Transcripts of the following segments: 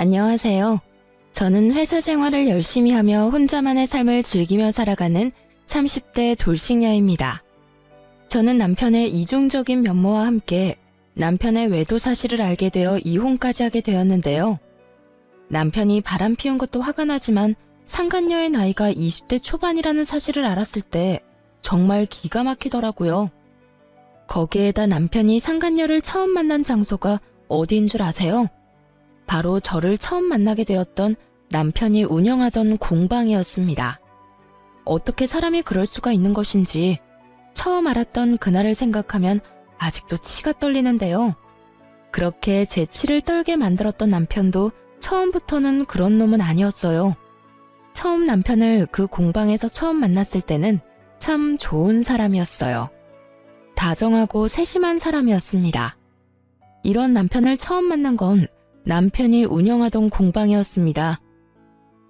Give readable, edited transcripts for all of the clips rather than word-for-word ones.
안녕하세요. 저는 회사 생활을 열심히 하며 혼자만의 삶을 즐기며 살아가는 30대 돌싱녀입니다. 저는 남편의 이중적인 면모와 함께 남편의 외도 사실을 알게 되어 이혼까지 하게 되었는데요. 남편이 바람 피운 것도 화가 나지만 상간녀의 나이가 20대 초반이라는 사실을 알았을 때 정말 기가 막히더라고요. 거기에다 남편이 상간녀를 처음 만난 장소가 어디인 줄 아세요? 바로 저를 처음 만나게 되었던 남편이 운영하던 공방이었습니다. 어떻게 사람이 그럴 수가 있는 것인지 처음 알았던 그날을 생각하면 아직도 치가 떨리는데요. 그렇게 제 치를 떨게 만들었던 남편도 처음부터는 그런 놈은 아니었어요. 처음 남편을 그 공방에서 처음 만났을 때는 참 좋은 사람이었어요. 다정하고 세심한 사람이었습니다. 이런 남편을 처음 만난 건 남편이 운영하던 공방이었습니다.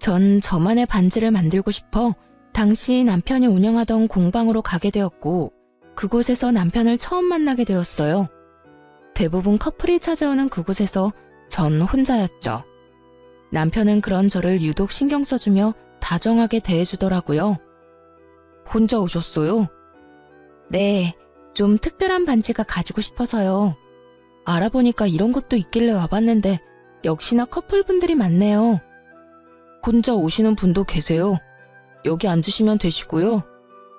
전 저만의 반지를 만들고 싶어 당시 남편이 운영하던 공방으로 가게 되었고 그곳에서 남편을 처음 만나게 되었어요. 대부분 커플이 찾아오는 그곳에서 전 혼자였죠. 남편은 그런 저를 유독 신경 써주며 다정하게 대해주더라고요. 혼자 오셨어요? 네, 좀 특별한 반지가 가지고 싶어서요. 알아보니까 이런 것도 있길래 와봤는데 역시나 커플분들이 많네요. 혼자 오시는 분도 계세요. 여기 앉으시면 되시고요.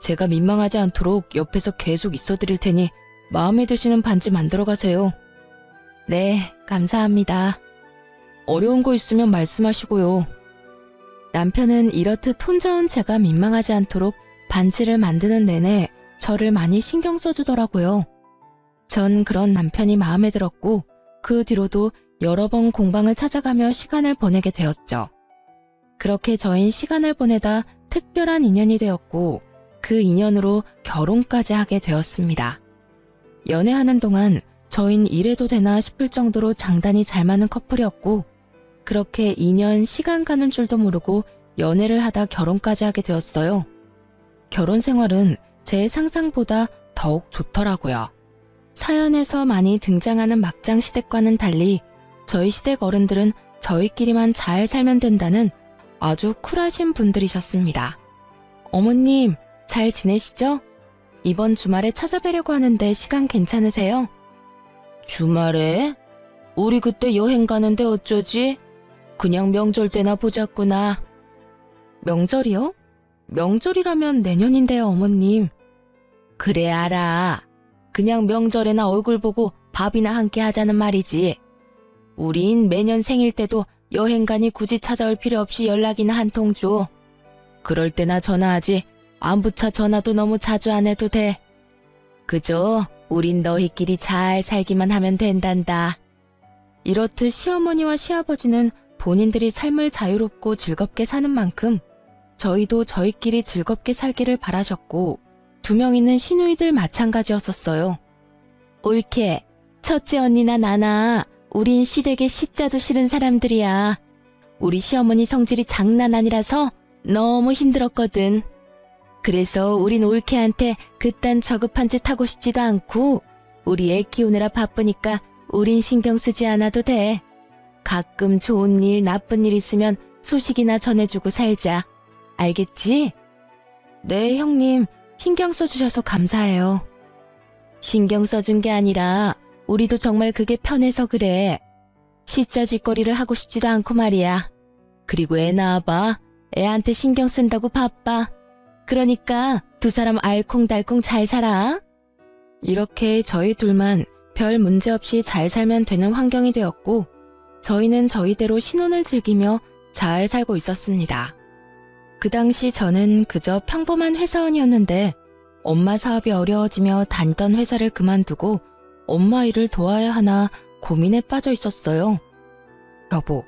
제가 민망하지 않도록 옆에서 계속 있어드릴 테니 마음에 드시는 반지 만들어 가세요. 네, 감사합니다. 어려운 거 있으면 말씀하시고요. 남편은 이렇듯 혼자 온 제가 민망하지 않도록 반지를 만드는 내내 저를 많이 신경 써주더라고요. 전 그런 남편이 마음에 들었고 그 뒤로도 여러 번 공방을 찾아가며 시간을 보내게 되었죠. 그렇게 저흰 시간을 보내다 특별한 인연이 되었고 그 인연으로 결혼까지 하게 되었습니다. 연애하는 동안 저흰 이래도 되나 싶을 정도로 장단이 잘 맞는 커플이었고 그렇게 2년 시간 가는 줄도 모르고 연애를 하다 결혼까지 하게 되었어요. 결혼 생활은 제 상상보다 더욱 좋더라고요. 사연에서 많이 등장하는 막장 시댁과는 달리 저희 시댁 어른들은 저희끼리만 잘 살면 된다는 아주 쿨하신 분들이셨습니다. 어머님, 잘 지내시죠? 이번 주말에 찾아뵈려고 하는데 시간 괜찮으세요? 주말에? 우리 그때 여행 가는데 어쩌지? 그냥 명절 때나 보자꾸나. 명절이요? 명절이라면 내년인데요, 어머님. 그래, 알아. 그냥 명절에나 얼굴 보고 밥이나 함께 하자는 말이지. 우린 매년 생일 때도 여행 가니 굳이 찾아올 필요 없이 연락이나 한 통 줘. 그럴 때나 전화하지 안부차 전화도 너무 자주 안 해도 돼. 그저 우린 너희끼리 잘 살기만 하면 된단다. 이렇듯 시어머니와 시아버지는 본인들이 삶을 자유롭고 즐겁게 사는 만큼 저희도 저희끼리 즐겁게 살기를 바라셨고 2명 있는 시누이들 마찬가지였었어요. 옳게 첫째 언니나 나나 우린 시댁에 시자도 싫은 사람들이야. 우리 시어머니 성질이 장난 아니라서 너무 힘들었거든. 그래서 우린 올케한테 그딴 저급한 짓 하고 싶지도 않고 우리 애 키우느라 바쁘니까 우린 신경 쓰지 않아도 돼. 가끔 좋은 일, 나쁜 일 있으면 소식이나 전해주고 살자. 알겠지? 네, 형님. 신경 써주셔서 감사해요. 신경 써준 게 아니라 우리도 정말 그게 편해서 그래. 시자 짓거리를 하고 싶지도 않고 말이야. 그리고 애 낳아봐. 애한테 신경 쓴다고 바빠. 그러니까 2사람 알콩달콩 잘 살아. 이렇게 저희 둘만 별 문제 없이 잘 살면 되는 환경이 되었고 저희는 저희대로 신혼을 즐기며 잘 살고 있었습니다. 그 당시 저는 그저 평범한 회사원이었는데 엄마 사업이 어려워지며 다니던 회사를 그만두고 엄마 일을 도와야 하나 고민에 빠져 있었어요. 여보,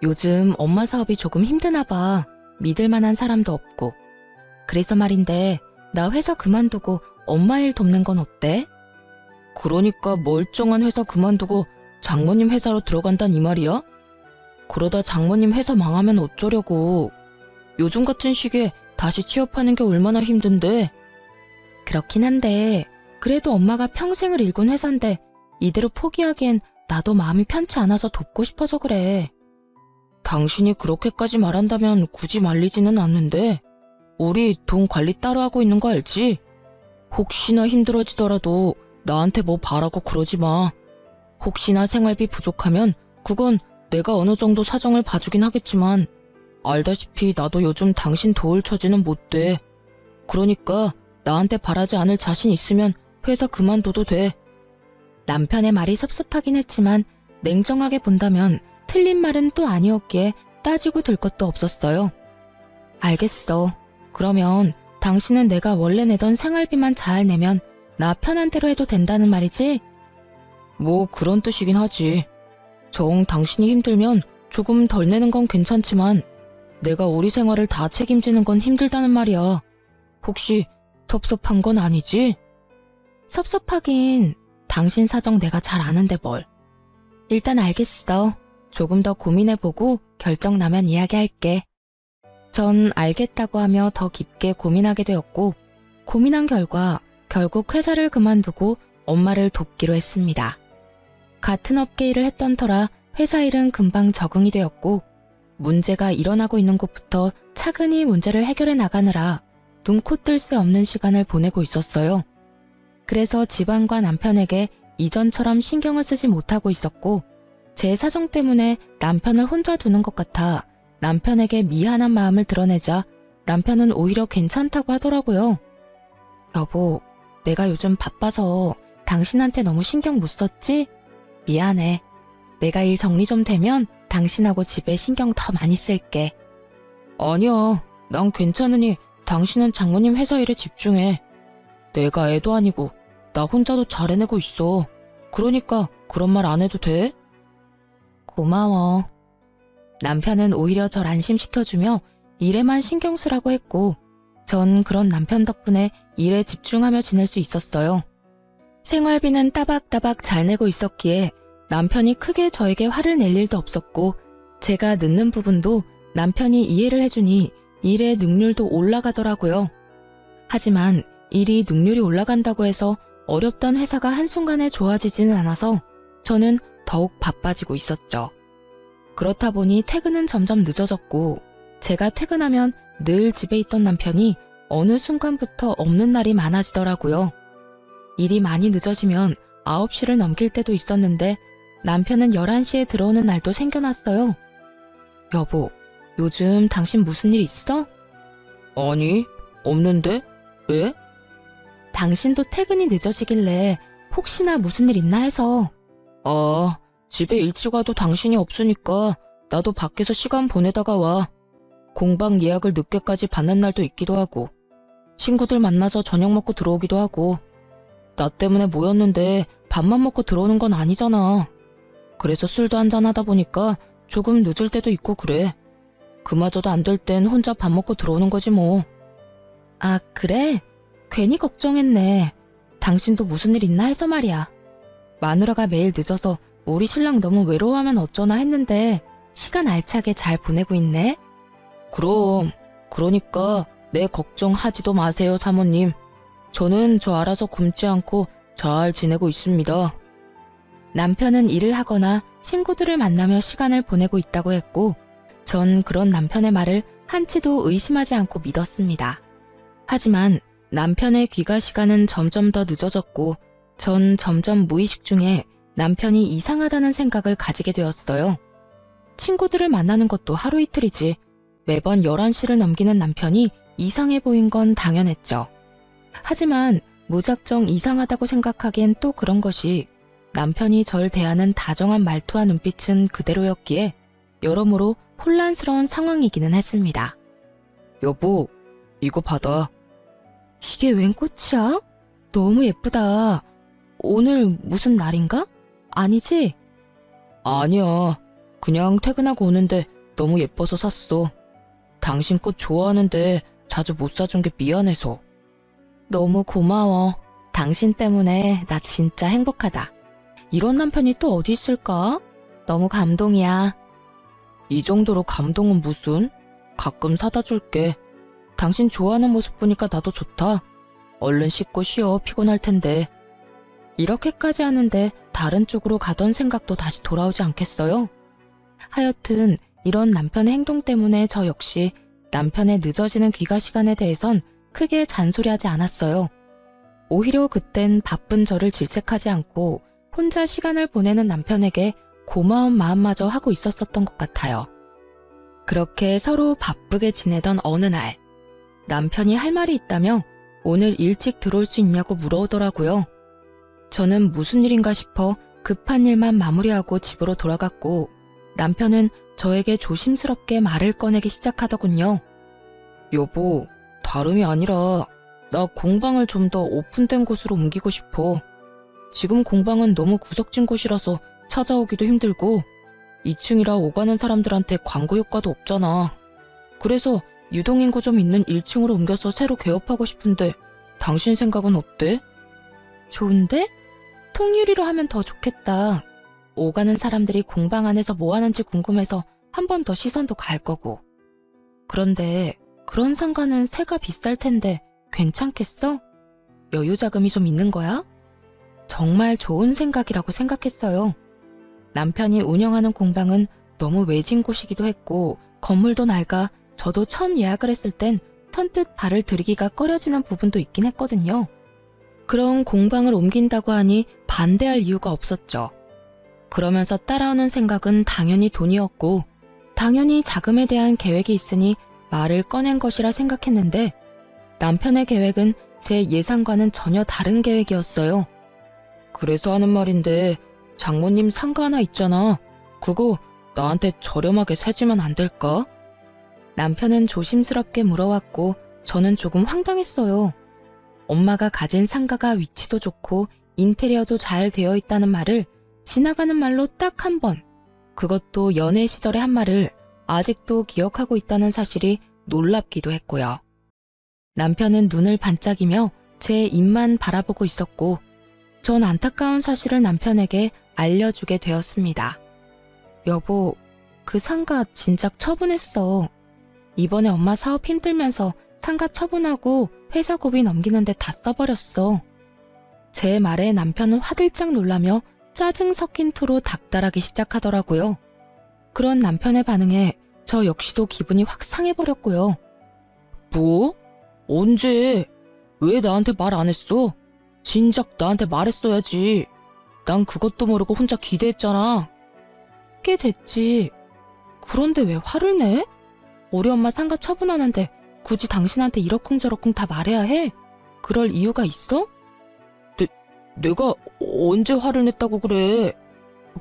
요즘 엄마 사업이 조금 힘드나 봐. 믿을 만한 사람도 없고. 그래서 말인데 나 회사 그만두고 엄마 일 돕는 건 어때? 그러니까 멀쩡한 회사 그만두고 장모님 회사로 들어간단 이 말이야? 그러다 장모님 회사 망하면 어쩌려고. 요즘 같은 시기에 다시 취업하는 게 얼마나 힘든데. 그렇긴 한데 그래도 엄마가 평생을 일군 회사인데 이대로 포기하기엔 나도 마음이 편치 않아서 돕고 싶어서 그래. 당신이 그렇게까지 말한다면 굳이 말리지는 않는데 우리 돈 관리 따로 하고 있는 거 알지? 혹시나 힘들어지더라도 나한테 뭐 바라고 그러지 마. 혹시나 생활비 부족하면 그건 내가 어느 정도 사정을 봐주긴 하겠지만 알다시피 나도 요즘 당신 도울 처지는 못 돼. 그러니까 나한테 바라지 않을 자신 있으면 회사 그만둬도 돼. 남편의 말이 섭섭하긴 했지만 냉정하게 본다면 틀린 말은 또 아니었기에 따지고 들 것도 없었어요. 알겠어. 그러면 당신은 내가 원래 내던 생활비만 잘 내면 나 편한 대로 해도 된다는 말이지? 뭐 그런 뜻이긴 하지. 정 당신이 힘들면 조금 덜 내는 건 괜찮지만 내가 우리 생활을 다 책임지는 건 힘들다는 말이야. 혹시 섭섭한 건 아니지? 섭섭하긴 당신 사정 내가 잘 아는데 뭘. 일단 알겠어. 조금 더 고민해보고 결정 나면 이야기할게. 전 알겠다고 하며 더 깊게 고민하게 되었고 고민한 결과 결국 회사를 그만두고 엄마를 돕기로 했습니다. 같은 업계 일을 했던 터라 회사 일은 금방 적응이 되었고 문제가 일어나고 있는 곳부터 차근히 문제를 해결해 나가느라 눈코 뜰 새 없는 시간을 보내고 있었어요. 그래서 집안과 남편에게 이전처럼 신경을 쓰지 못하고 있었고 제 사정 때문에 남편을 혼자 두는 것 같아 남편에게 미안한 마음을 드러내자 남편은 오히려 괜찮다고 하더라고요. 여보, 내가 요즘 바빠서 당신한테 너무 신경 못 썼지? 미안해. 내가 일 정리 좀 되면 당신하고 집에 신경 더 많이 쓸게. 아니야, 난 괜찮으니 당신은 장모님 회사 일에 집중해. 내가 애도 아니고 나 혼자도 잘 해내고 있어. 그러니까 그런 말 안 해도 돼? 고마워. 남편은 오히려 절 안심시켜주며 일에만 신경 쓰라고 했고 전 그런 남편 덕분에 일에 집중하며 지낼 수 있었어요. 생활비는 따박따박 잘 내고 있었기에 남편이 크게 저에게 화를 낼 일도 없었고 제가 늦는 부분도 남편이 이해를 해주니 일의 능률도 올라가더라고요. 하지만 일이 능률이 올라간다고 해서 어렵던 회사가 한순간에 좋아지지는 않아서 저는 더욱 바빠지고 있었죠. 그렇다 보니 퇴근은 점점 늦어졌고 제가 퇴근하면 늘 집에 있던 남편이 어느 순간부터 없는 날이 많아지더라고요. 일이 많이 늦어지면 9시를 넘길 때도 있었는데 남편은 11시에 들어오는 날도 생겨났어요. 여보, 요즘 당신 무슨 일 있어? 아니, 없는데? 왜? 당신도 퇴근이 늦어지길래 혹시나 무슨 일 있나 해서. 아, 집에 일찍 와도 당신이 없으니까 나도 밖에서 시간 보내다가 와. 공방 예약을 늦게까지 받는 날도 있기도 하고 친구들 만나서 저녁 먹고 들어오기도 하고 나 때문에 모였는데 밥만 먹고 들어오는 건 아니잖아. 그래서 술도 한잔하다 보니까 조금 늦을 때도 있고 그래. 그마저도 안 될 땐 혼자 밥 먹고 들어오는 거지 뭐. 아, 그래? 괜히 걱정했네. 당신도 무슨 일 있나 해서 말이야. 마누라가 매일 늦어서 우리 신랑 너무 외로워하면 어쩌나 했는데 시간 알차게 잘 보내고 있네. 그럼, 그러니까 내 걱정하지도 마세요, 사모님. 저는 저 알아서 굶지 않고 잘 지내고 있습니다. 남편은 일을 하거나 친구들을 만나며 시간을 보내고 있다고 했고 전 그런 남편의 말을 한치도 의심하지 않고 믿었습니다. 하지만 남편의 귀가 시간은 점점 더 늦어졌고 전 점점 무의식 중에 남편이 이상하다는 생각을 가지게 되었어요. 친구들을 만나는 것도 하루 이틀이지 매번 11시를 넘기는 남편이 이상해 보인 건 당연했죠. 하지만 무작정 이상하다고 생각하기엔 또 그런 것이 남편이 절 대하는 다정한 말투와 눈빛은 그대로였기에 여러모로 혼란스러운 상황이기는 했습니다. 여보, 이거 받아. 이게 웬 꽃이야? 너무 예쁘다. 오늘 무슨 날인가? 아니지? 아니야. 그냥 퇴근하고 오는데 너무 예뻐서 샀어. 당신 꽃 좋아하는데 자주 못 사준 게 미안해서. 너무 고마워. 당신 때문에 나 진짜 행복하다. 이런 남편이 또 어디 있을까? 너무 감동이야. 이 정도로 감동은 무슨? 가끔 사다 줄게. 당신 좋아하는 모습 보니까 나도 좋다. 얼른 씻고 쉬어. 피곤할 텐데. 이렇게까지 하는데 다른 쪽으로 가던 생각도 다시 돌아오지 않겠어요? 하여튼 이런 남편의 행동 때문에 저 역시 남편의 늦어지는 귀가 시간에 대해선 크게 잔소리하지 않았어요. 오히려 그땐 바쁜 저를 질책하지 않고 혼자 시간을 보내는 남편에게 고마운 마음마저 하고 있었던 것 같아요. 그렇게 서로 바쁘게 지내던 어느 날, 남편이 할 말이 있다며 오늘 일찍 들어올 수 있냐고 물어오더라고요. 저는 무슨 일인가 싶어 급한 일만 마무리하고 집으로 돌아갔고, 남편은 저에게 조심스럽게 말을 꺼내기 시작하더군요. 여보, 다름이 아니라 나 공방을 좀 더 오픈된 곳으로 옮기고 싶어. 지금 공방은 너무 구석진 곳이라서 찾아오기도 힘들고 2층이라 오가는 사람들한테 광고 효과도 없잖아. 그래서 유동인구 좀 있는 1층으로 옮겨서 새로 개업하고 싶은데 당신 생각은 어때? 좋은데? 통유리로 하면 더 좋겠다. 오가는 사람들이 공방 안에서 뭐 하는지 궁금해서 한 번 더 시선도 갈 거고. 그런데 그런 상가는 세가 비쌀 텐데 괜찮겠어? 여유 자금이 좀 있는 거야? 정말 좋은 생각이라고 생각했어요. 남편이 운영하는 공방은 너무 외진 곳이기도 했고 건물도 낡아 저도 처음 예약을 했을 땐 선뜻 발을 들이기가 꺼려지는 부분도 있긴 했거든요. 그런 공방을 옮긴다고 하니 반대할 이유가 없었죠. 그러면서 따라오는 생각은 당연히 돈이었고 당연히 자금에 대한 계획이 있으니 말을 꺼낸 것이라 생각했는데 남편의 계획은 제 예상과는 전혀 다른 계획이었어요. 그래서 하는 말인데 장모님 상가 하나 있잖아. 그거 나한테 저렴하게 사주면 안 될까? 남편은 조심스럽게 물어왔고 저는 조금 황당했어요. 엄마가 가진 상가가 위치도 좋고 인테리어도 잘 되어 있다는 말을 지나가는 말로 딱 한 번, 그것도 연애 시절의 한 말을 아직도 기억하고 있다는 사실이 놀랍기도 했고요. 남편은 눈을 반짝이며 제 입만 바라보고 있었고 전 안타까운 사실을 남편에게 알려주게 되었습니다. 여보, 그 상가 진작 처분했어. 이번에 엄마 사업 힘들면서 상가 처분하고 회사 고비 넘기는데 다 써버렸어. 제 말에 남편은 화들짝 놀라며 짜증 섞인 투로 닥달하기 시작하더라고요. 그런 남편의 반응에 저 역시도 기분이 확 상해버렸고요. 뭐? 언제? 왜 나한테 말 안 했어? 진작 나한테 말했어야지. 난 그것도 모르고 혼자 기대했잖아. 꽤 됐지. 그런데 왜 화를 내? 우리 엄마 상가 처분하는데 굳이 당신한테 이러쿵저러쿵 다 말해야 해? 그럴 이유가 있어? 내가 언제 화를 냈다고 그래.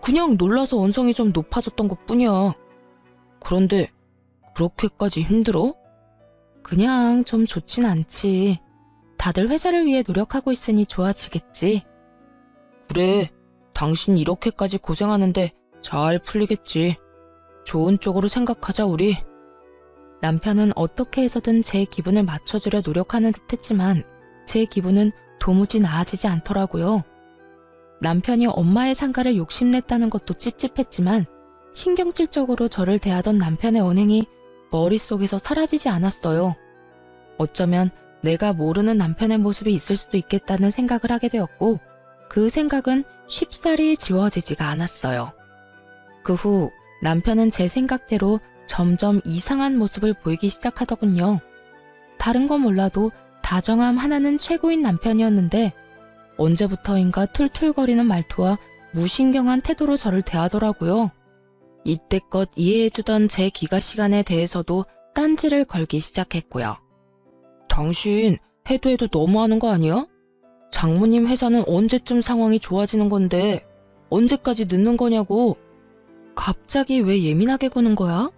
그냥 놀라서 언성이 좀 높아졌던 것뿐이야. 그런데 그렇게까지 힘들어? 그냥 좀 좋진 않지. 다들 회사를 위해 노력하고 있으니 좋아지겠지. 그래, 당신 이렇게까지 고생하는데 잘 풀리겠지. 좋은 쪽으로 생각하자 우리. 남편은 어떻게 해서든 제 기분을 맞춰주려 노력하는 듯 했지만 제 기분은 도무지 나아지지 않더라고요. 남편이 엄마의 상가를 욕심냈다는 것도 찝찝했지만 신경질적으로 저를 대하던 남편의 언행이 머릿속에서 사라지지 않았어요. 어쩌면 내가 모르는 남편의 모습이 있을 수도 있겠다는 생각을 하게 되었고 그 생각은 쉽사리 지워지지가 않았어요. 그 후 남편은 제 생각대로 점점 이상한 모습을 보이기 시작하더군요. 다른 건 몰라도 다정함 하나는 최고인 남편이었는데 언제부터인가 툴툴거리는 말투와 무신경한 태도로 저를 대하더라고요. 이때껏 이해해주던 제 귀가 시간에 대해서도 딴지를 걸기 시작했고요. 당신 해도 너무하는 거 아니야? 장모님 회사는 언제쯤 상황이 좋아지는 건데 언제까지 늦는 거냐고. 갑자기 왜 예민하게 구는 거야?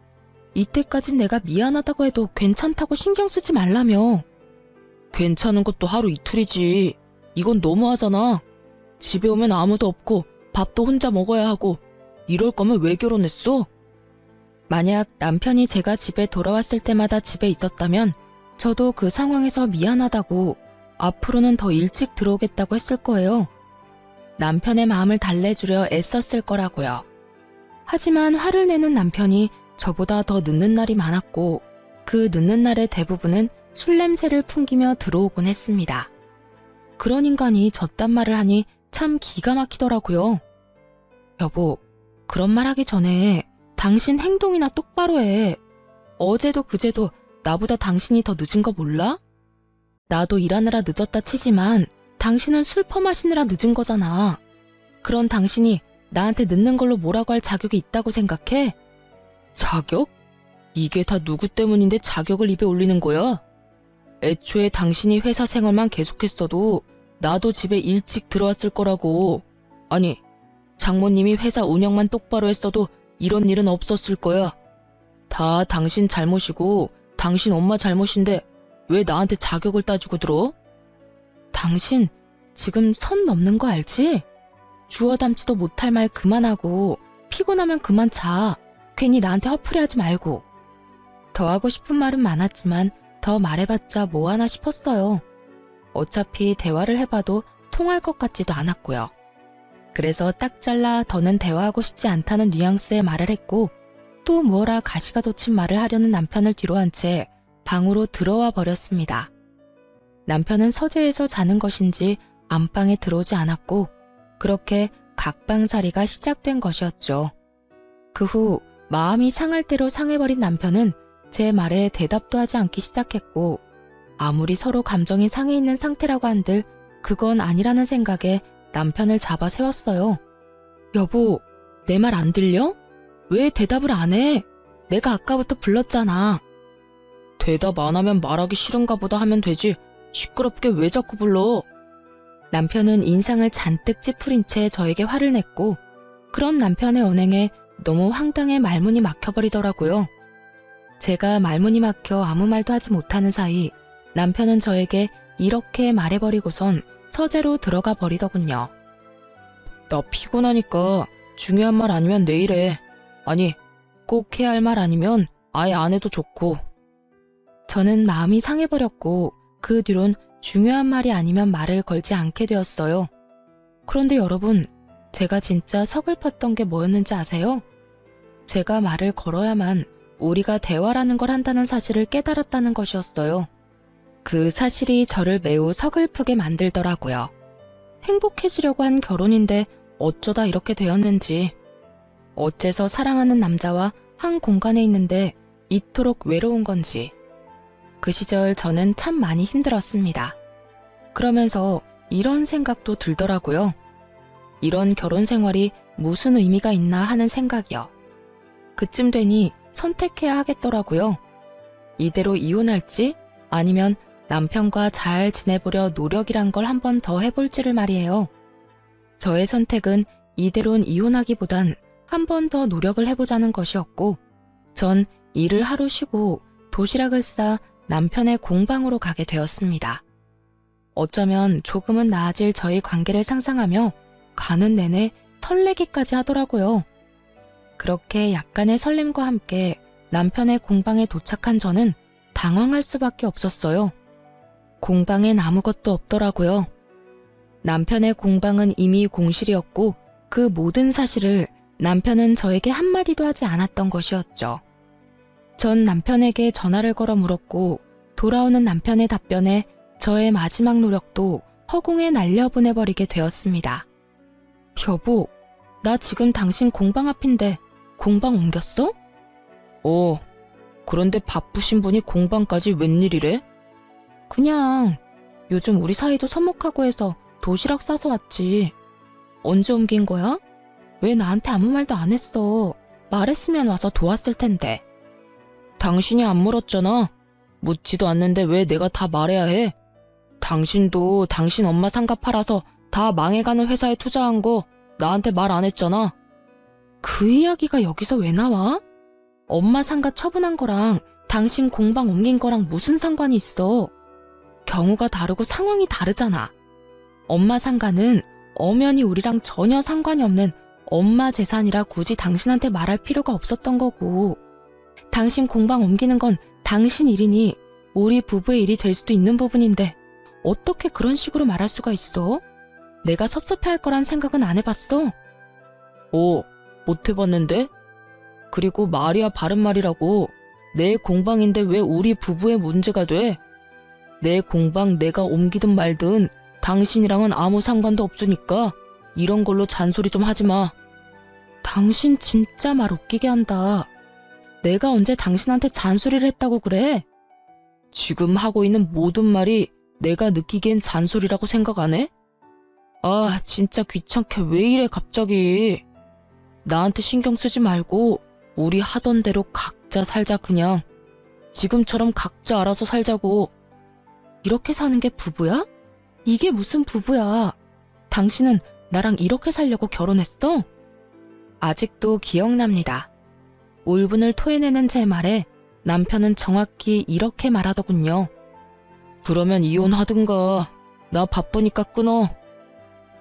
이때까진 내가 미안하다고 해도 괜찮다고 신경 쓰지 말라며. 괜찮은 것도 하루 이틀이지. 이건 너무하잖아. 집에 오면 아무도 없고 밥도 혼자 먹어야 하고 이럴 거면 왜 결혼했어? 만약 남편이 제가 집에 돌아왔을 때마다 집에 있었다면 저도 그 상황에서 미안하다고 앞으로는 더 일찍 들어오겠다고 했을 거예요. 남편의 마음을 달래주려 애썼을 거라고요. 하지만 화를 내는 남편이 저보다 더 늦는 날이 많았고 그 늦는 날의 대부분은 술 냄새를 풍기며 들어오곤 했습니다. 그런 인간이 저딴 말을 하니 참 기가 막히더라고요. 여보, 그런 말 하기 전에 당신 행동이나 똑바로 해. 어제도 그제도 나보다 당신이 더 늦은 거 몰라? 나도 일하느라 늦었다 치지만 당신은 술 퍼마시느라 늦은 거잖아. 그런 당신이 나한테 늦는 걸로 뭐라고 할 자격이 있다고 생각해? 자격? 이게 다 누구 때문인데 자격을 입에 올리는 거야? 애초에 당신이 회사 생활만 계속했어도 나도 집에 일찍 들어왔을 거라고. 아니, 장모님이 회사 운영만 똑바로 했어도 이런 일은 없었을 거야. 다 당신 잘못이고 당신 엄마 잘못인데 왜 나한테 자격을 따지고 들어? 당신 지금 선 넘는 거 알지? 주워 담지도 못할 말 그만하고 피곤하면 그만 자. 괜히 나한테 허풀이하지 말고. 더 하고 싶은 말은 많았지만 더 말해봤자 뭐하나 싶었어요. 어차피 대화를 해봐도 통할 것 같지도 않았고요. 그래서 딱 잘라 더는 대화하고 싶지 않다는 뉘앙스의 말을 했고 또 무어라 가시가 돋친 말을 하려는 남편을 뒤로 한 채 방으로 들어와 버렸습니다. 남편은 서재에서 자는 것인지 안방에 들어오지 않았고 그렇게 각방살이가 시작된 것이었죠. 그 후 마음이 상할 대로 상해버린 남편은 제 말에 대답도 하지 않기 시작했고 아무리 서로 감정이 상해 있는 상태라고 한들 그건 아니라는 생각에 남편을 잡아 세웠어요. 여보, 내 말 안 들려? 왜 대답을 안 해? 내가 아까부터 불렀잖아. 대답 안 하면 말하기 싫은가 보다 하면 되지. 시끄럽게 왜 자꾸 불러? 남편은 인상을 잔뜩 찌푸린 채 저에게 화를 냈고 그런 남편의 언행에 너무 황당해 말문이 막혀버리더라고요. 제가 말문이 막혀 아무 말도 하지 못하는 사이 남편은 저에게 이렇게 말해버리고선 서재로 들어가 버리더군요. 나 피곤하니까 중요한 말 아니면 내일 해. 아니, 꼭 해야 할 말 아니면 아예 안 해도 좋고. 저는 마음이 상해버렸고 그 뒤론 중요한 말이 아니면 말을 걸지 않게 되었어요. 그런데 여러분, 제가 진짜 서글펐던 게 뭐였는지 아세요? 제가 말을 걸어야만 우리가 대화라는 걸 한다는 사실을 깨달았다는 것이었어요. 그 사실이 저를 매우 서글프게 만들더라고요. 행복해지려고 한 결혼인데 어쩌다 이렇게 되었는지. 어째서 사랑하는 남자와 한 공간에 있는데 이토록 외로운 건지. 그 시절 저는 참 많이 힘들었습니다. 그러면서 이런 생각도 들더라고요. 이런 결혼 생활이 무슨 의미가 있나 하는 생각이요. 그쯤 되니 선택해야 하겠더라고요. 이대로 이혼할지 아니면 남편과 잘 지내보려 노력이란 걸 한 번 더 해볼지를 말이에요. 저의 선택은 이대로는 이혼하기보단 한 번 더 노력을 해보자는 것이었고 전 일을 하루 쉬고 도시락을 싸 남편의 공방으로 가게 되었습니다. 어쩌면 조금은 나아질 저희 관계를 상상하며 가는 내내 설레기까지 하더라고요. 그렇게 약간의 설렘과 함께 남편의 공방에 도착한 저는 당황할 수밖에 없었어요. 공방엔 아무것도 없더라고요. 남편의 공방은 이미 공실이었고 그 모든 사실을 남편은 저에게 한마디도 하지 않았던 것이었죠. 전 남편에게 전화를 걸어 물었고 돌아오는 남편의 답변에 저의 마지막 노력도 허공에 날려보내버리게 되었습니다. 여보, 나 지금 당신 공방 앞인데 공방 옮겼어? 그런데 바쁘신 분이 공방까지 웬일이래? 그냥 요즘 우리 사이도 서먹하고 해서 도시락 싸서 왔지. 언제 옮긴 거야? 왜 나한테 아무 말도 안 했어? 말했으면 와서 도왔을 텐데. 당신이 안 물었잖아. 묻지도 않는데 왜 내가 다 말해야 해? 당신도 당신 엄마 상가 팔아서 다 망해가는 회사에 투자한 거 나한테 말 안 했잖아. 그 이야기가 여기서 왜 나와? 엄마 상가 처분한 거랑 당신 공방 옮긴 거랑 무슨 상관이 있어? 경우가 다르고 상황이 다르잖아. 엄마 상가는 엄연히 우리랑 전혀 상관이 없는 엄마 재산이라 굳이 당신한테 말할 필요가 없었던 거고, 당신 공방 옮기는 건 당신 일이니 우리 부부의 일이 될 수도 있는 부분인데 어떻게 그런 식으로 말할 수가 있어? 내가 섭섭해할 거란 생각은 안 해봤어? 못 해봤는데? 그리고 말이야 바른 말이라고. 내 공방인데 왜 우리 부부의 문제가 돼? 내 공방 내가 옮기든 말든 당신이랑은 아무 상관도 없으니까 이런 걸로 잔소리 좀 하지 마. 당신 진짜 말 웃기게 한다. 내가 언제 당신한테 잔소리를 했다고 그래? 지금 하고 있는 모든 말이 내가 느끼기엔 잔소리라고 생각 안 해? 아, 진짜 귀찮게 왜 이래 갑자기. 나한테 신경 쓰지 말고 우리 하던 대로 각자 살자 그냥. 지금처럼 각자 알아서 살자고. 이렇게 사는 게 부부야? 이게 무슨 부부야. 당신은 나랑 이렇게 살려고 결혼했어? 아직도 기억납니다. 울분을 토해내는 제 말에 남편은 정확히 이렇게 말하더군요. 그러면 이혼하든가. 나 바쁘니까 끊어.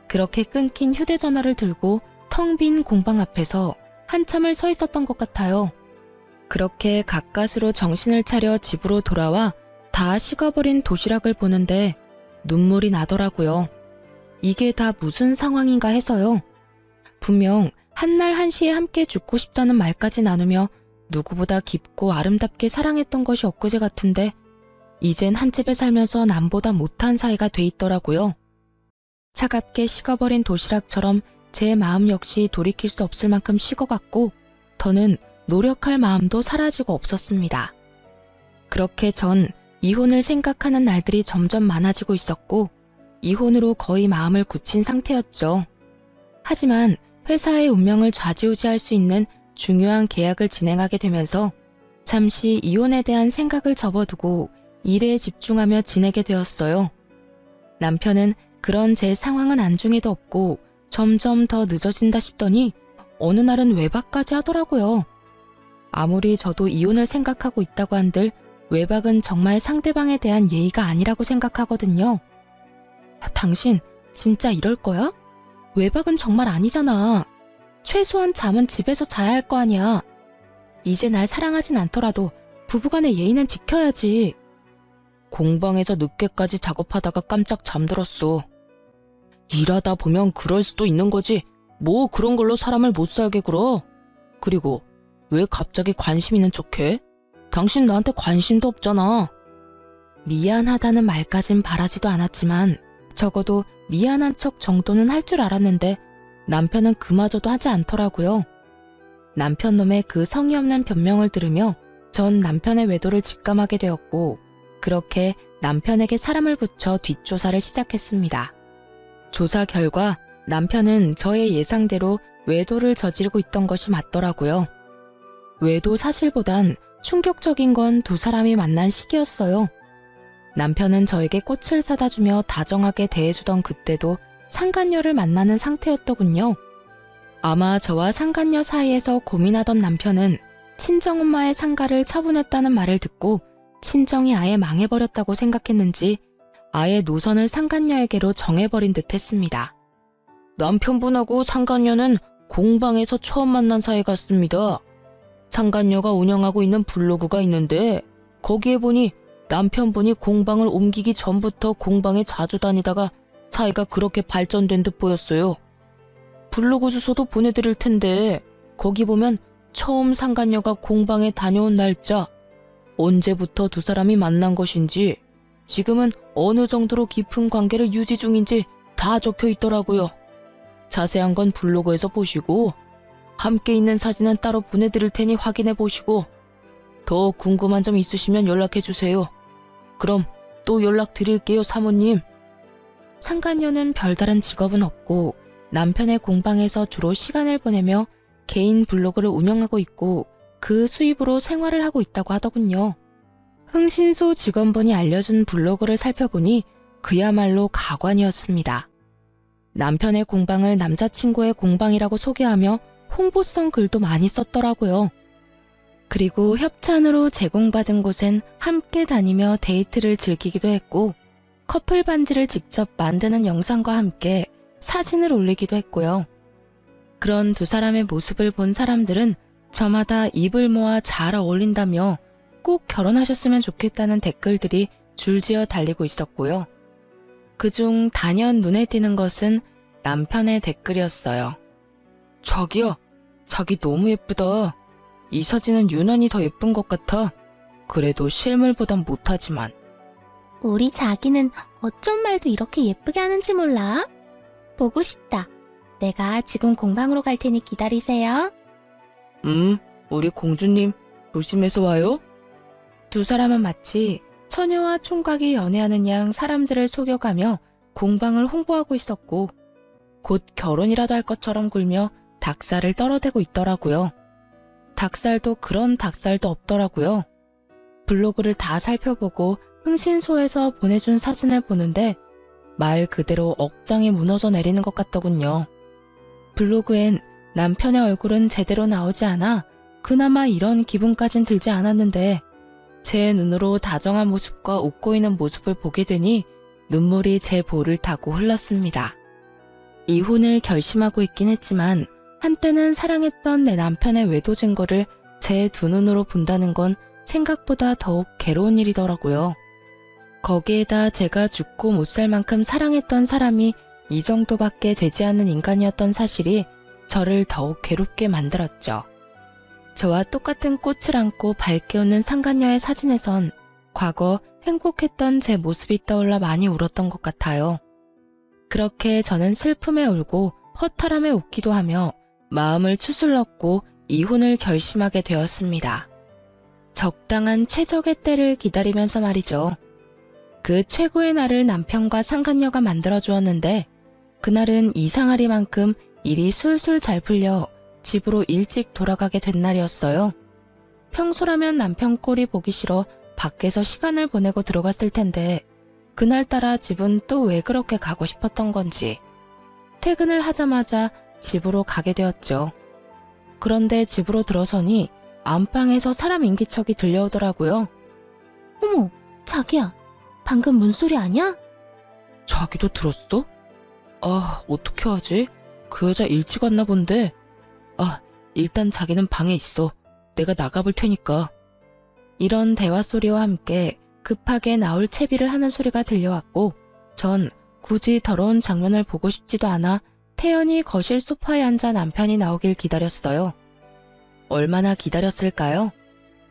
그렇게 끊긴 휴대전화를 들고 텅 빈 공방 앞에서 한참을 서 있었던 것 같아요. 그렇게 가까스로 정신을 차려 집으로 돌아와 다 식어버린 도시락을 보는데 눈물이 나더라고요. 이게 다 무슨 상황인가 해서요. 분명 한날 한시에 함께 죽고 싶다는 말까지 나누며 누구보다 깊고 아름답게 사랑했던 것이 엊그제 같은데 이젠 한 집에 살면서 남보다 못한 사이가 돼 있더라고요. 차갑게 식어버린 도시락처럼 제 마음 역시 돌이킬 수 없을 만큼 식어갔고 더는 노력할 마음도 사라지고 없었습니다. 그렇게 전 이혼을 생각하는 날들이 점점 많아지고 있었고 이혼으로 거의 마음을 굳힌 상태였죠. 하지만 회사의 운명을 좌지우지할 수 있는 중요한 계약을 진행하게 되면서 잠시 이혼에 대한 생각을 접어두고 일에 집중하며 지내게 되었어요. 남편은 그런 제 상황은 안중에도 없고 점점 더 늦어진다 싶더니 어느 날은 외박까지 하더라고요. 아무리 저도 이혼을 생각하고 있다고 한들 외박은 정말 상대방에 대한 예의가 아니라고 생각하거든요. 당신 진짜 이럴 거야? 외박은 정말 아니잖아. 최소한 잠은 집에서 자야 할 거 아니야. 이제 날 사랑하진 않더라도 부부간의 예의는 지켜야지. 공방에서 늦게까지 작업하다가 깜짝 잠들었어. 일하다 보면 그럴 수도 있는 거지. 뭐 그런 걸로 사람을 못 살게 굴어. 그리고 왜 갑자기 관심 있는 척해? 당신 나한테 관심도 없잖아. 미안하다는 말까진 바라지도 않았지만 적어도 미안한 척 정도는 할 줄 알았는데 남편은 그마저도 하지 않더라고요. 남편 놈의 그 성의 없는 변명을 들으며 전 남편의 외도를 직감하게 되었고 그렇게 남편에게 사람을 붙여 뒷조사를 시작했습니다. 조사 결과 남편은 저의 예상대로 외도를 저지르고 있던 것이 맞더라고요. 외도 사실보단 충격적인 건 두 사람이 만난 시기였어요. 남편은 저에게 꽃을 사다 주며 다정하게 대해주던 그때도 상간녀를 만나는 상태였더군요. 아마 저와 상간녀 사이에서 고민하던 남편은 친정엄마의 상가를 처분했다는 말을 듣고 친정이 아예 망해버렸다고 생각했는지 아예 노선을 상간녀에게로 정해버린 듯 했습니다. 남편분하고 상간녀는 공방에서 처음 만난 사이 같습니다. 상간녀가 운영하고 있는 블로그가 있는데 거기에 보니 남편분이 공방을 옮기기 전부터 공방에 자주 다니다가 사이가 그렇게 발전된 듯 보였어요. 블로그 주소도 보내드릴 텐데 거기 보면 처음 상간녀가 공방에 다녀온 날짜, 언제부터 두 사람이 만난 것인지, 지금은 어느 정도로 깊은 관계를 유지 중인지 다 적혀 있더라고요. 자세한 건 블로그에서 보시고 함께 있는 사진은 따로 보내드릴 테니 확인해 보시고 더 궁금한 점 있으시면 연락해 주세요. 그럼 또 연락드릴게요, 사모님. 상간녀는 별다른 직업은 없고 남편의 공방에서 주로 시간을 보내며 개인 블로그를 운영하고 있고 그 수입으로 생활을 하고 있다고 하더군요. 흥신소 직원분이 알려준 블로그를 살펴보니 그야말로 가관이었습니다. 남편의 공방을 남자친구의 공방이라고 소개하며 홍보성 글도 많이 썼더라고요. 그리고 협찬으로 제공받은 곳엔 함께 다니며 데이트를 즐기기도 했고 커플 반지를 직접 만드는 영상과 함께 사진을 올리기도 했고요. 그런 두 사람의 모습을 본 사람들은 저마다 입을 모아 잘 어울린다며 꼭 결혼하셨으면 좋겠다는 댓글들이 줄지어 달리고 있었고요. 그중 단연 눈에 띄는 것은 남편의 댓글이었어요. 자기야, 자기 너무 예쁘다. 이 사진은 유난히 더 예쁜 것 같아. 그래도 실물보단 못하지만. 우리 자기는 어쩜 말도 이렇게 예쁘게 하는지 몰라. 보고 싶다. 내가 지금 공방으로 갈 테니 기다리세요. 우리 공주님 조심해서 와요. 두 사람은 마치 처녀와 총각이 연애하는 양 사람들을 속여가며 공방을 홍보하고 있었고 곧 결혼이라도 할 것처럼 굴며 닭살을 떨어대고 있더라고요. 닭살도 그런 닭살도 없더라고요. 블로그를 다 살펴보고 흥신소에서 보내준 사진을 보는데 말 그대로 억장이 무너져 내리는 것 같더군요. 블로그엔 남편의 얼굴은 제대로 나오지 않아 그나마 이런 기분까진 들지 않았는데 제 눈으로 다정한 모습과 웃고 있는 모습을 보게 되니 눈물이 제 볼을 타고 흘렀습니다. 이혼을 결심하고 있긴 했지만 한때는 사랑했던 내 남편의 외도 증거를 제 두 눈으로 본다는 건 생각보다 더욱 괴로운 일이더라고요. 거기에다 제가 죽고 못 살 만큼 사랑했던 사람이 이 정도밖에 되지 않는 인간이었던 사실이 저를 더욱 괴롭게 만들었죠. 저와 똑같은 꽃을 안고 밝게 웃는 상간녀의 사진에선 과거 행복했던 제 모습이 떠올라 많이 울었던 것 같아요. 그렇게 저는 슬픔에 울고 허탈함에 웃기도 하며 마음을 추슬렀고 이혼을 결심하게 되었습니다. 적당한 최적의 때를 기다리면서 말이죠. 그 최고의 날을 남편과 상간녀가 만들어주었는데 그날은 이상하리만큼 일이 술술 잘 풀려 집으로 일찍 돌아가게 된 날이었어요. 평소라면 남편 꼴이 보기 싫어 밖에서 시간을 보내고 들어갔을 텐데 그날따라 집은 또 왜 그렇게 가고 싶었던 건지 퇴근을 하자마자 집으로 가게 되었죠. 그런데 집으로 들어서니 안방에서 사람 인기척이 들려오더라고요. 어머, 자기야. 방금 문소리 아니야? 자기도 들었어? 아, 어떻게 하지? 그 여자 일찍 왔나 본데. 아, 일단 자기는 방에 있어. 내가 나가볼 테니까. 이런 대화 소리와 함께 급하게 나올 채비를 하는 소리가 들려왔고 전 굳이 더러운 장면을 보고 싶지도 않아 태연히 거실 소파에 앉아 남편이 나오길 기다렸어요. 얼마나 기다렸을까요?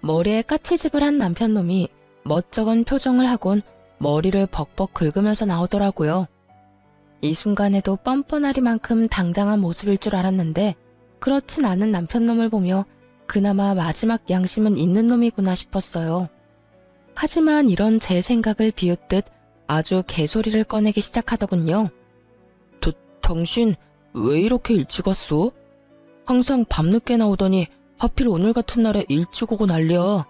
머리에 까치집을 한 남편놈이 멋쩍은 표정을 하곤 머리를 벅벅 긁으면서 나오더라고요. 이 순간에도 뻔뻔하리만큼 당당한 모습일 줄 알았는데 그렇진 않은 남편놈을 보며 그나마 마지막 양심은 있는 놈이구나 싶었어요. 하지만 이런 제 생각을 비웃듯 아주 개소리를 꺼내기 시작하더군요. 당신 왜 이렇게 일찍 왔어? 항상 밤늦게 나오더니 하필 오늘 같은 날에 일찍 오고 난리야.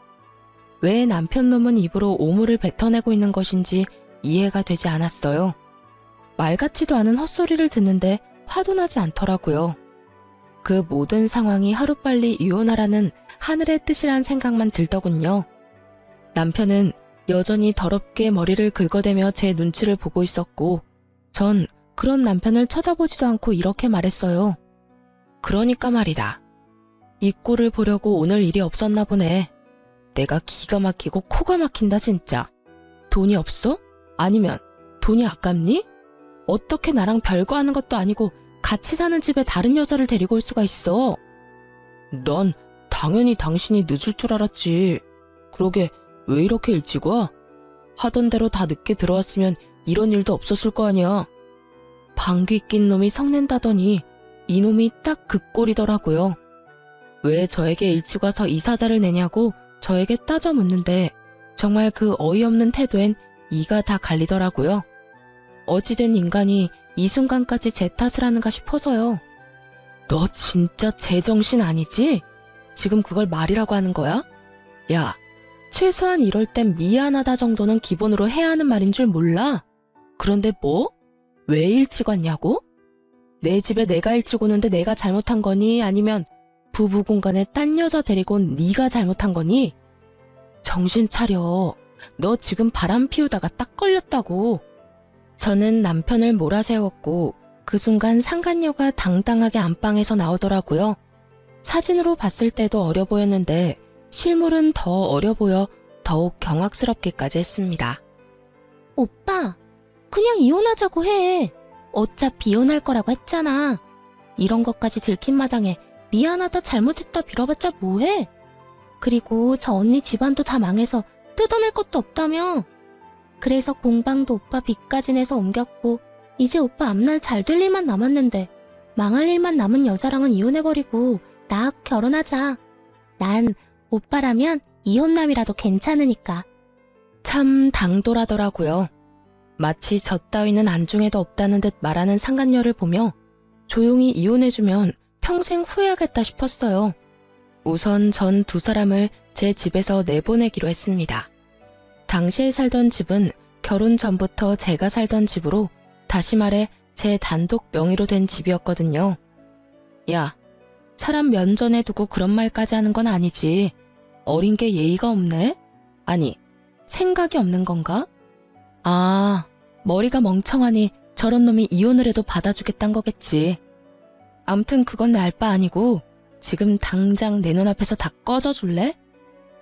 왜 남편놈은 입으로 오물을 뱉어내고 있는 것인지 이해가 되지 않았어요. 말 같지도 않은 헛소리를 듣는데 화도 나지 않더라고요. 그 모든 상황이 하루빨리 이혼하라는 하늘의 뜻이란 생각만 들더군요. 남편은 여전히 더럽게 머리를 긁어대며 제 눈치를 보고 있었고 전 그런 남편을 쳐다보지도 않고 이렇게 말했어요. 그러니까 말이다. 이 꼴을 보려고 오늘 일이 없었나 보네. 내가 기가 막히고 코가 막힌다 진짜. 돈이 없어? 아니면 돈이 아깝니? 어떻게 나랑 별거 하는 것도 아니고 같이 사는 집에 다른 여자를 데리고 올 수가 있어? 난 당연히 당신이 늦을 줄 알았지. 그러게 왜 이렇게 일찍 와? 하던 대로 다 늦게 들어왔으면 이런 일도 없었을 거 아니야. 방귀 낀 놈이 성낸다더니 이놈이 딱 그 꼴이더라고요. 왜 저에게 일찍 와서 이 사달을 내냐고 저에게 따져 묻는데 정말 그 어이없는 태도엔 이가 다 갈리더라고요. 어찌된 인간이 이 순간까지 제 탓을 하는가 싶어서요. 너 진짜 제정신 아니지? 지금 그걸 말이라고 하는 거야? 야, 최소한 이럴 땐 미안하다 정도는 기본으로 해야 하는 말인 줄 몰라? 그런데 뭐? 왜 일찍 왔냐고? 내 집에 내가 일찍 오는데 내가 잘못한 거니? 아니면 부부 공간에 딴 여자 데리고 온 네가 잘못한 거니? 정신 차려. 너 지금 바람 피우다가 딱 걸렸다고. 저는 남편을 몰아세웠고 그 순간 상간녀가 당당하게 안방에서 나오더라고요. 사진으로 봤을 때도 어려 보였는데 실물은 더 어려 보여 더욱 경악스럽기까지 했습니다. 오빠, 그냥 이혼하자고 해. 어차피 이혼할 거라고 했잖아. 이런 것까지 들킨 마당에 미안하다 잘못했다 빌어봤자 뭐해? 그리고 저 언니 집안도 다 망해서 뜯어낼 것도 없다며. 그래서 공방도 오빠 빚까지 내서 옮겼고 이제 오빠 앞날 잘 될 일만 남았는데 망할 일만 남은 여자랑은 이혼해버리고 나하고 결혼하자. 난 오빠라면 이혼남이라도 괜찮으니까. 참 당돌하더라고요. 마치 저 따위는 안중에도 없다는 듯 말하는 상간녀를 보며 조용히 이혼해주면 평생 후회하겠다 싶었어요. 우선 전 두 사람을 제 집에서 내보내기로 했습니다. 당시에 살던 집은 결혼 전부터 제가 살던 집으로, 다시 말해 제 단독 명의로 된 집이었거든요. 야, 사람 면전에 두고 그런 말까지 하는 건 아니지. 어린 게 예의가 없네? 아니, 생각이 없는 건가? 아, 머리가 멍청하니 저런 놈이 이혼을 해도 받아주겠단 거겠지. 암튼 그건 내 알 바 아니고 지금 당장 내 눈앞에서 다 꺼져줄래?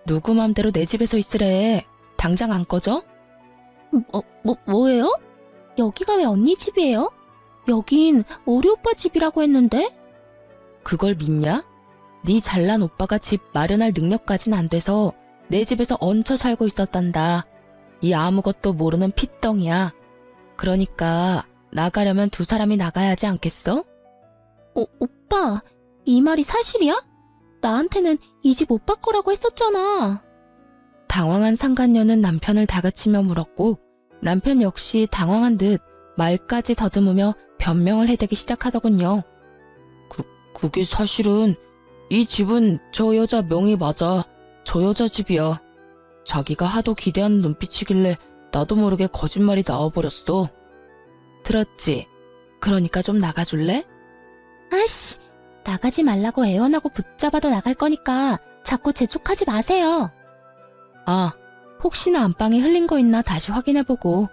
누구 맘대로 내 집에서 있으래. 당장 안 꺼져? 뭐예요? 여기가 왜 언니 집이에요? 여긴 우리 오빠 집이라고 했는데? 그걸 믿냐? 네 잘난 오빠가 집 마련할 능력까진 안 돼서 내 집에서 얹혀 살고 있었단다. 이 아무것도 모르는 핏덩이야. 그러니까 나가려면 두 사람이 나가야 하지 않겠어? 오빠, 이 말이 사실이야? 나한테는 이 집 오빠 거라고 했었잖아. 당황한 상간녀는 남편을 다그치며 물었고, 남편 역시 당황한 듯 말까지 더듬으며 변명을 해대기 시작하더군요. 그게 사실은 이 집은 저 여자 명의 맞아. 저 여자 집이야. 자기가 하도 기대하는 눈빛이길래 나도 모르게 거짓말이 나와버렸어. 들었지? 그러니까 좀 나가줄래? 아이씨, 나가지 말라고 애원하고 붙잡아도 나갈 거니까 자꾸 재촉하지 마세요. 아, 혹시나 안방에 흘린 거 있나 다시 확인해보고,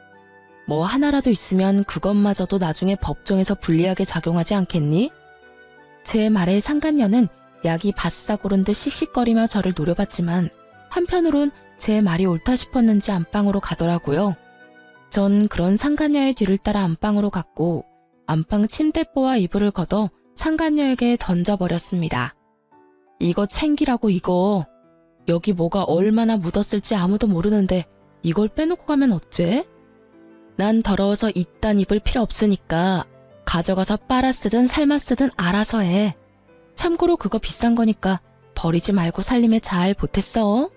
뭐 하나라도 있으면 그것마저도 나중에 법정에서 불리하게 작용하지 않겠니? 제 말에 상간녀는 약이 바싹 오른 듯 씩씩거리며 저를 노려봤지만 한편으론 제 말이 옳다 싶었는지 안방으로 가더라고요. 전 그런 상간녀의 뒤를 따라 안방으로 갔고 안방 침대보와 이불을 걷어 상간녀에게 던져버렸습니다. 이거 챙기라고 이거. 여기 뭐가 얼마나 묻었을지 아무도 모르는데 이걸 빼놓고 가면 어째? 난 더러워서 이딴 입을 필요 없으니까 가져가서 빨아 쓰든 삶아 쓰든 알아서 해. 참고로 그거 비싼 거니까 버리지 말고 살림에 잘 보탰어.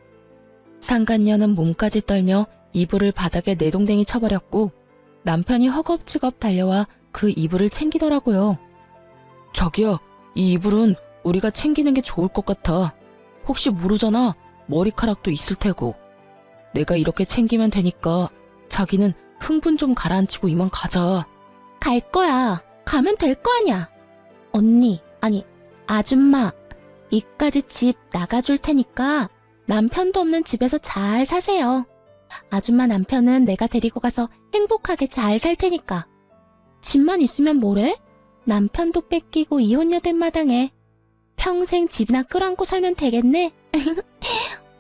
상간녀는 몸까지 떨며 이불을 바닥에 내동댕이 쳐버렸고 남편이 허겁지겁 달려와 그 이불을 챙기더라고요. 자기야, 이 이불은 우리가 챙기는 게 좋을 것 같아. 혹시 모르잖아. 머리카락도 있을 테고. 내가 이렇게 챙기면 되니까 자기는 흥분 좀 가라앉히고 이만 가자. 갈 거야. 가면 될 거 아냐. 언니, 아니 아줌마, 이까지 집 나가줄 테니까 남편도 없는 집에서 잘 사세요. 아줌마 남편은 내가 데리고 가서 행복하게 잘 살 테니까. 집만 있으면 뭐래? 남편도 뺏기고 이혼녀 된 마당에 평생 집이나 끌어안고 살면 되겠네.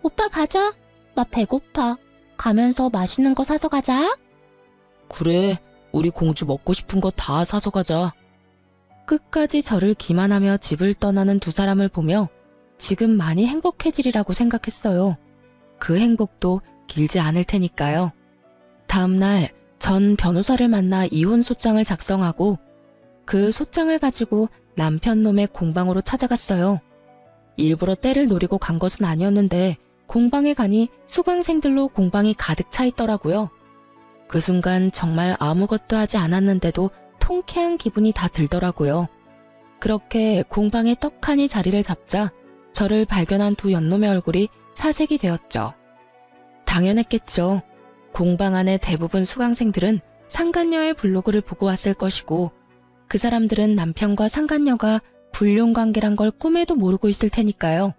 오빠 가자. 나 배고파. 가면서 맛있는 거 사서 가자. 그래, 우리 공주 먹고 싶은 거 다 사서 가자. 끝까지 저를 기만하며 집을 떠나는 두 사람을 보며 지금 많이 행복해지리라고 생각했어요. 그 행복도 길지 않을 테니까요. 다음 날 전 변호사를 만나 이혼 소장을 작성하고 그 소장을 가지고 남편 놈의 공방으로 찾아갔어요. 일부러 때를 노리고 간 것은 아니었는데 공방에 가니 수강생들로 공방이 가득 차 있더라고요. 그 순간 정말 아무것도 하지 않았는데도 통쾌한 기분이 다 들더라고요. 그렇게 공방에 떡하니 자리를 잡자 저를 발견한 두 연놈의 얼굴이 사색이 되었죠. 당연했겠죠. 공방 안의 대부분 수강생들은 상간녀의 블로그를 보고 왔을 것이고 그 사람들은 남편과 상간녀가 불륜관계란 걸 꿈에도 모르고 있을 테니까요.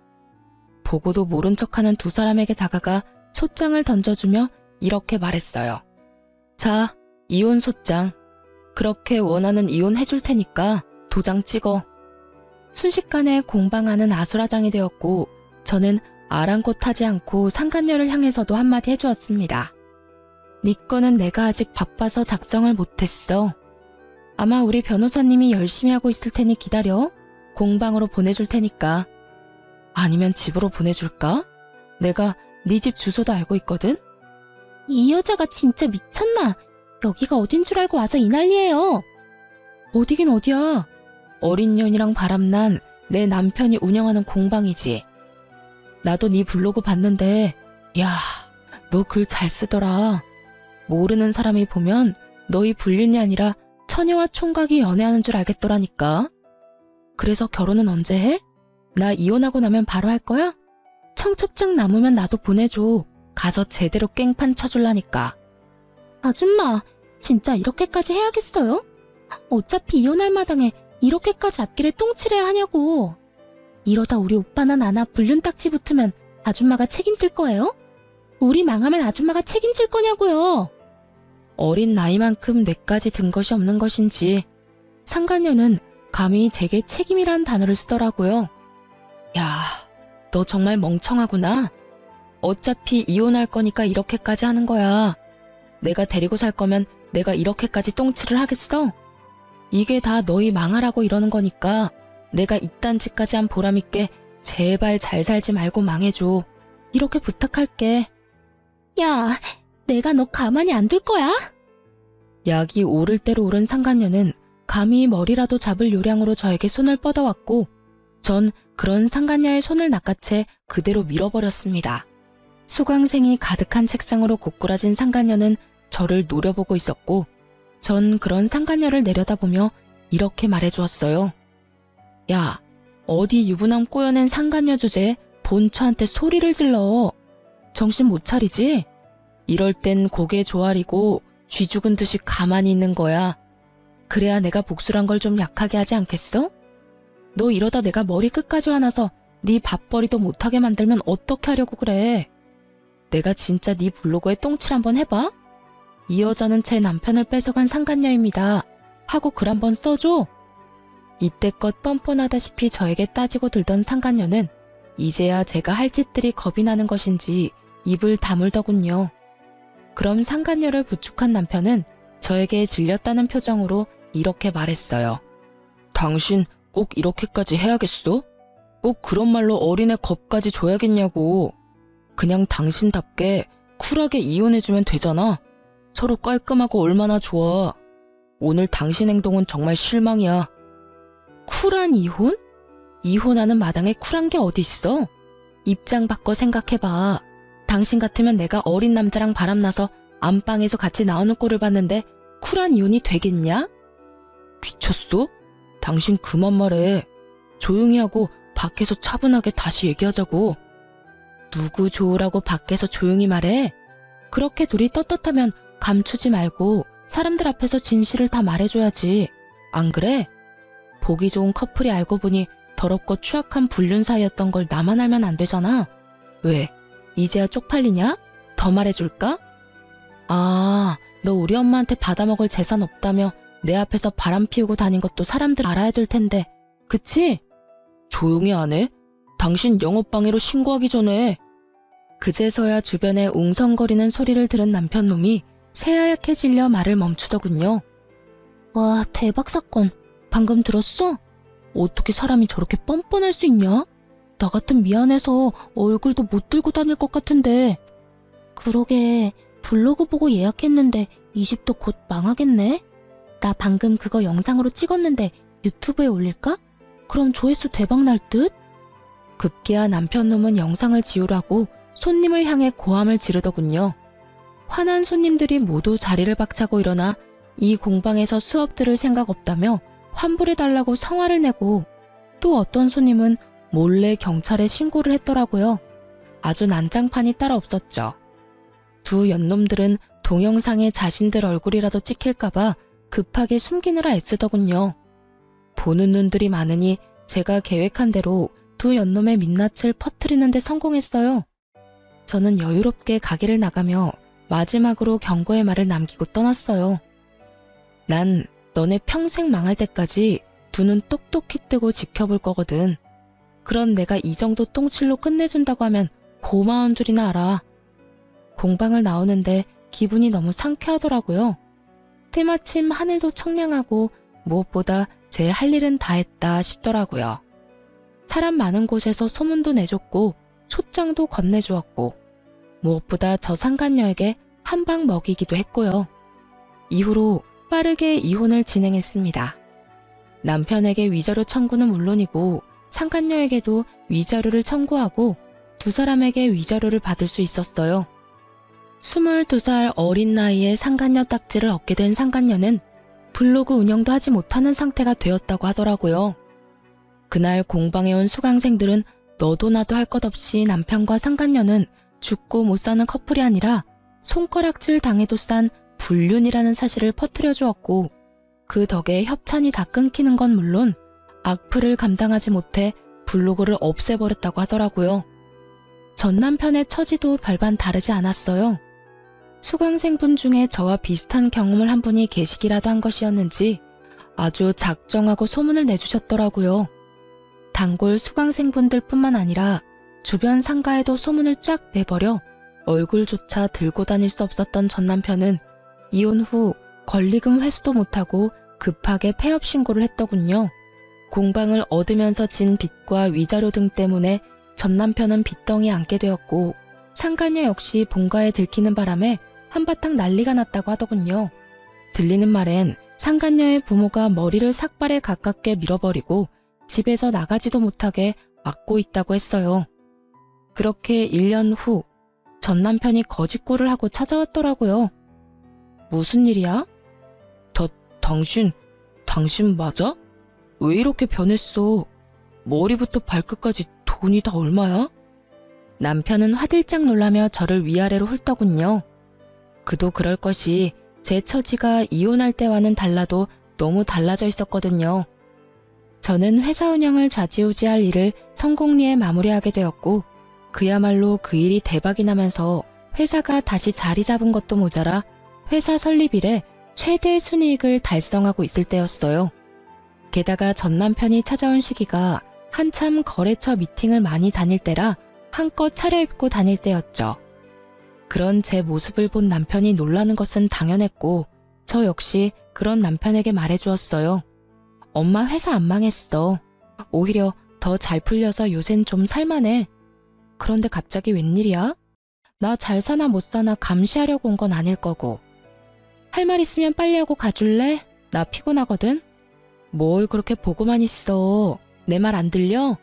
보고도 모른 척하는 두 사람에게 다가가 소장을 던져주며 이렇게 말했어요. 자, 이혼 소장. 그렇게 원하는 이혼 해줄 테니까 도장 찍어. 순식간에 공방 안은 아수라장이 되었고 저는 아랑곳하지 않고 상간녀를 향해서도 한마디 해주었습니다. 네 거는 내가 아직 바빠서 작성을 못했어. 아마 우리 변호사님이 열심히 하고 있을 테니 기다려. 공방으로 보내줄 테니까. 아니면 집으로 보내줄까? 내가 네 집 주소도 알고 있거든? 이 여자가 진짜 미쳤나? 여기가 어딘 줄 알고 와서 이 난리예요. 어디긴 어디야. 어린 년이랑 바람난 내 남편이 운영하는 공방이지. 나도 네 블로그 봤는데 야, 너 글 잘 쓰더라. 모르는 사람이 보면 너희 불륜이 아니라 처녀와 총각이 연애하는 줄 알겠더라니까. 그래서 결혼은 언제 해? 나 이혼하고 나면 바로 할 거야? 청첩장 남으면 나도 보내줘. 가서 제대로 깽판 쳐줄라니까. 아줌마, 진짜 이렇게까지 해야겠어요? 어차피 이혼할 마당에 이렇게까지 앞길에 똥칠해야 하냐고. 이러다 우리 오빠나 나나 불륜 딱지 붙으면 아줌마가 책임질 거예요? 우리 망하면 아줌마가 책임질 거냐고요. 어린 나이만큼 뇌까지 든 것이 없는 것인지 상간녀는 감히 제게 책임이란 단어를 쓰더라고요. 야, 너 정말 멍청하구나. 어차피 이혼할 거니까 이렇게까지 하는 거야. 내가 데리고 살 거면 내가 이렇게까지 똥칠을 하겠어? 이게 다 너희 망하라고 이러는 거니까 내가 이딴 짓까지 한 보람 있게 제발 잘 살지 말고 망해줘. 이렇게 부탁할게. 야, 내가 너 가만히 안 둘 거야? 약이 오를 대로 오른 상간녀는 감히 머리라도 잡을 요량으로 저에게 손을 뻗어왔고 전 그런 상간녀의 손을 낚아채 그대로 밀어버렸습니다. 수강생이 가득한 책상으로 고꾸라진 상간녀는 저를 노려보고 있었고 전 그런 상간녀를 내려다보며 이렇게 말해주었어요. 야, 어디 유부남 꼬여낸 상간녀 주제에 본처한테 소리를 질러. 정신 못 차리지? 이럴 땐 고개 조아리고 쥐 죽은 듯이 가만히 있는 거야. 그래야 내가 복수란 걸 좀 약하게 하지 않겠어? 너 이러다 내가 머리 끝까지 화나서 네 밥벌이도 못하게 만들면 어떻게 하려고 그래? 내가 진짜 네 블로그에 똥칠 한번 해봐? 이 여자는 제 남편을 뺏어간 상간녀입니다. 하고 글 한번 써줘. 이때껏 뻔뻔하다시피 저에게 따지고 들던 상간녀는 이제야 제가 할 짓들이 겁이 나는 것인지 입을 다물더군요. 그럼 상간녀를 부축한 남편은 저에게 질렸다는 표정으로 이렇게 말했어요. 당신 꼭 이렇게까지 해야겠어? 꼭 그런 말로 어린애 겁까지 줘야겠냐고. 그냥 당신답게 쿨하게 이혼해주면 되잖아. 서로 깔끔하고 얼마나 좋아. 오늘 당신 행동은 정말 실망이야. 쿨한 이혼? 이혼하는 마당에 쿨한 게 어디 있어? 입장 바꿔 생각해봐. 당신 같으면 내가 어린 남자랑 바람나서 안방에서 같이 나오는 꼴을 봤는데 쿨한 이혼이 되겠냐? 미쳤어? 당신 그만 말해. 조용히 하고 밖에서 차분하게 다시 얘기하자고. 누구 좋으라고 밖에서 조용히 말해? 그렇게 둘이 떳떳하면 감추지 말고 사람들 앞에서 진실을 다 말해줘야지. 안 그래? 보기 좋은 커플이 알고 보니 더럽고 추악한 불륜 사이였던 걸 나만 알면 안 되잖아. 왜? 이제야 쪽팔리냐? 더 말해줄까? 아, 너 우리 엄마한테 받아먹을 재산 없다며 내 앞에서 바람 피우고 다닌 것도 사람들 알아야 될 텐데. 그치? 조용히 안 해? 당신 영업방해로 신고하기 전에. 그제서야 주변에 웅성거리는 소리를 들은 남편 놈이 새하얗게 질려 말을 멈추더군요. 와, 대박 사건. 방금 들었어? 어떻게 사람이 저렇게 뻔뻔할 수 있냐? 나 같은 미안해서 얼굴도 못 들고 다닐 것 같은데. 그러게, 블로그 보고 예약했는데 이 집도 곧 망하겠네? 나 방금 그거 영상으로 찍었는데 유튜브에 올릴까? 그럼 조회수 대박 날 듯? 급기야 남편 놈은 영상을 지우라고 손님을 향해 고함을 지르더군요. 화난 손님들이 모두 자리를 박차고 일어나 이 공방에서 수업 들을 생각 없다며 환불해달라고 성화를 내고 또 어떤 손님은 몰래 경찰에 신고를 했더라고요. 아주 난장판이 따로 없었죠. 두 연놈들은 동영상에 자신들 얼굴이라도 찍힐까봐 급하게 숨기느라 애쓰더군요. 보는 눈들이 많으니 제가 계획한 대로 두 연놈의 민낯을 퍼뜨리는 데 성공했어요. 저는 여유롭게 가게를 나가며 마지막으로 경고의 말을 남기고 떠났어요. 난 너네 평생 망할 때까지 두 눈 똑똑히 뜨고 지켜볼 거거든. 그런 내가 이 정도 똥칠로 끝내준다고 하면 고마운 줄이나 알아. 공방을 나오는데 기분이 너무 상쾌하더라고요. 때마침 하늘도 청량하고 무엇보다 제 할 일은 다 했다 싶더라고요. 사람 많은 곳에서 소문도 내줬고 소장도 건네주었고 무엇보다 저 상간녀에게 한 방 먹이기도 했고요. 이후로 빠르게 이혼을 진행했습니다. 남편에게 위자료 청구는 물론이고 상간녀에게도 위자료를 청구하고 두 사람에게 위자료를 받을 수 있었어요. 22살 어린 나이에 상간녀 딱지를 얻게 된 상간녀는 블로그 운영도 하지 못하는 상태가 되었다고 하더라고요. 그날 공방에 온 수강생들은 너도 나도 할 것 없이 남편과 상간녀는 죽고 못 사는 커플이 아니라 손가락질 당해도 싼 불륜이라는 사실을 퍼뜨려 주었고, 그 덕에 협찬이 다 끊기는 건 물론 악플을 감당하지 못해 블로그를 없애버렸다고 하더라고요. 전 남편의 처지도 별반 다르지 않았어요. 수강생분 중에 저와 비슷한 경험을 한 분이 계시기라도 한 것이었는지 아주 작정하고 소문을 내주셨더라고요. 단골 수강생분들 뿐만 아니라 주변 상가에도 소문을 쫙 내버려 얼굴조차 들고 다닐 수 없었던 전 남편은 이혼 후 권리금 회수도 못하고 급하게 폐업 신고를 했더군요. 공방을 얻으면서 진 빚과 위자료 등 때문에 전 남편은 빚덩이에 앉게 되었고, 상간녀 역시 본가에 들키는 바람에 한바탕 난리가 났다고 하더군요. 들리는 말엔 상간녀의 부모가 머리를 삭발에 가깝게 밀어버리고 집에서 나가지도 못하게 막고 있다고 했어요. 그렇게 1년 후 전 남편이 거짓골을 하고 찾아왔더라고요. 무슨 일이야? 당신 맞아? 왜 이렇게 변했어? 머리부터 발끝까지 돈이 다 얼마야? 남편은 화들짝 놀라며 저를 위아래로 훑더군요. 그도 그럴 것이 제 처지가 이혼할 때와는 달라도 너무 달라져 있었거든요. 저는 회사 운영을 좌지우지할 일을 성공리에 마무리하게 되었고, 그야말로 그 일이 대박이 나면서 회사가 다시 자리 잡은 것도 모자라 회사 설립 이래 최대 순이익을 달성하고 있을 때였어요. 게다가 전 남편이 찾아온 시기가 한참 거래처 미팅을 많이 다닐 때라 한껏 차려입고 다닐 때였죠. 그런 제 모습을 본 남편이 놀라는 것은 당연했고, 저 역시 그런 남편에게 말해주었어요. 엄마 회사 안 망했어. 오히려 더 잘 풀려서 요샌 좀 살만해. 그런데 갑자기 웬일이야? 나 잘 사나 못 사나 감시하려고 온 건 아닐 거고. 할 말 있으면 빨리 하고 가줄래? 나 피곤하거든. 뭘 그렇게 보고만 있어. 내 말 안 들려?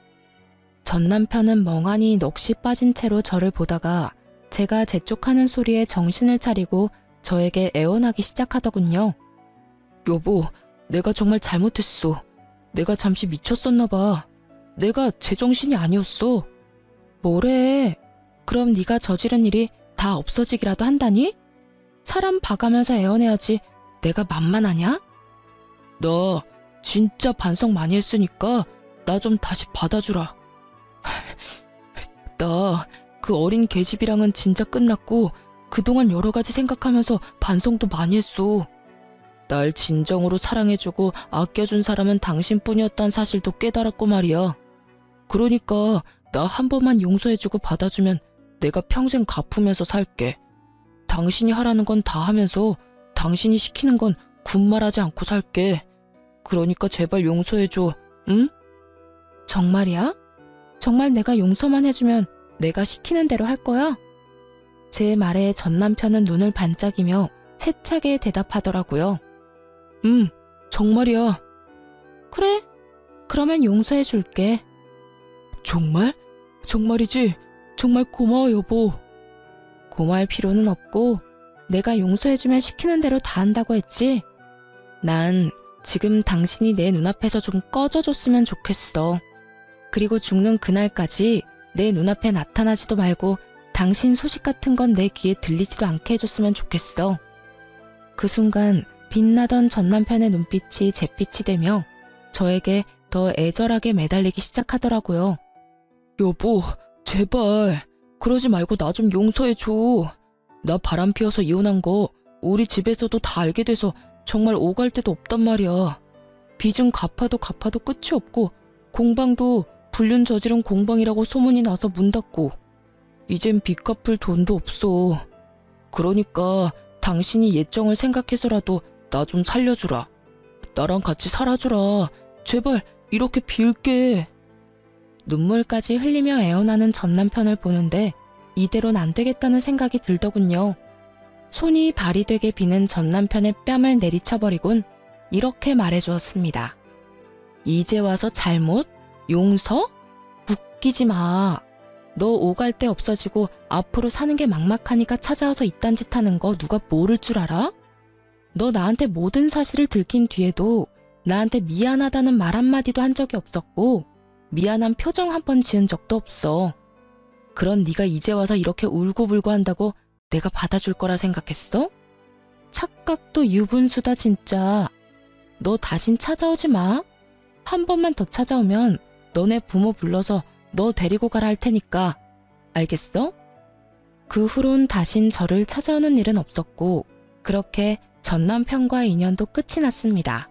전 남편은 멍하니 넋이 빠진 채로 저를 보다가 제가 재촉하는 소리에 정신을 차리고 저에게 애원하기 시작하더군요. 여보, 내가 정말 잘못했어. 내가 잠시 미쳤었나 봐. 내가 제정신이 아니었어. 뭐래? 그럼 네가 저지른 일이 다 없어지기라도 한다니? 사람 봐가면서 애원해야지 내가 만만하냐? 나 진짜 반성 많이 했으니까 나 좀 다시 받아주라. 나 그 어린 계집이랑은 진짜 끝났고 그동안 여러 가지 생각하면서 반성도 많이 했어. 날 진정으로 사랑해주고 아껴준 사람은 당신뿐이었단 사실도 깨달았고 말이야. 그러니까 나 한 번만 용서해주고 받아주면 내가 평생 갚으면서 살게. 당신이 하라는 건 다 하면서 당신이 시키는 건 군말하지 않고 살게. 그러니까 제발 용서해줘, 응? 정말이야? 정말 내가 용서만 해주면 내가 시키는 대로 할 거야? 제 말에 전 남편은 눈을 반짝이며 세차게 대답하더라고요. 정말이야. 그래? 그러면 용서해 줄게. 정말? 정말이지? 정말 고마워, 여보. 고마울 필요는 없고 내가 용서해주면 시키는 대로 다 한다고 했지? 난 지금 당신이 내 눈앞에서 좀 꺼져줬으면 좋겠어. 그리고 죽는 그날까지 내 눈앞에 나타나지도 말고 당신 소식 같은 건 내 귀에 들리지도 않게 해줬으면 좋겠어. 그 순간 빛나던 전 남편의 눈빛이 잿빛이 되며 저에게 더 애절하게 매달리기 시작하더라고요. 여보, 제발 그러지 말고 나 좀 용서해줘. 나 바람 피워서 이혼한 거 우리 집에서도 다 알게 돼서 정말 오갈 데도 없단 말이야. 빚은 갚아도 끝이 없고 공방도 불륜 저지른 공방이라고 소문이 나서 문 닫고 이젠 빚 갚을 돈도 없어. 그러니까 당신이 예정을 생각해서라도 나 좀 살려주라. 나랑 같이 살아주라. 제발 이렇게 빌게. 눈물까지 흘리며 애원하는 전 남편을 보는데 이대로는 안 되겠다는 생각이 들더군요. 손이 발이 되게 비는 전 남편의 뺨을 내리쳐버리곤 이렇게 말해주었습니다. 이제 와서 잘못? 용서? 웃기지 마. 너 오갈 데 없어지고 앞으로 사는 게 막막하니까 찾아와서 이딴 짓 하는 거 누가 모를 줄 알아? 너 나한테 모든 사실을 들킨 뒤에도 나한테 미안하다는 말 한마디도 한 적이 없었고 미안한 표정 한 번 지은 적도 없어. 그런 네가 이제 와서 이렇게 울고불고 한다고 내가 받아줄 거라 생각했어? 착각도 유분수다 진짜. 너 다신 찾아오지 마. 한 번만 더 찾아오면 너네 부모 불러서 너 데리고 가라 할 테니까. 알겠어? 그 후론 다신 저를 찾아오는 일은 없었고 그렇게 전 남편과의 인연도 끝이 났습니다.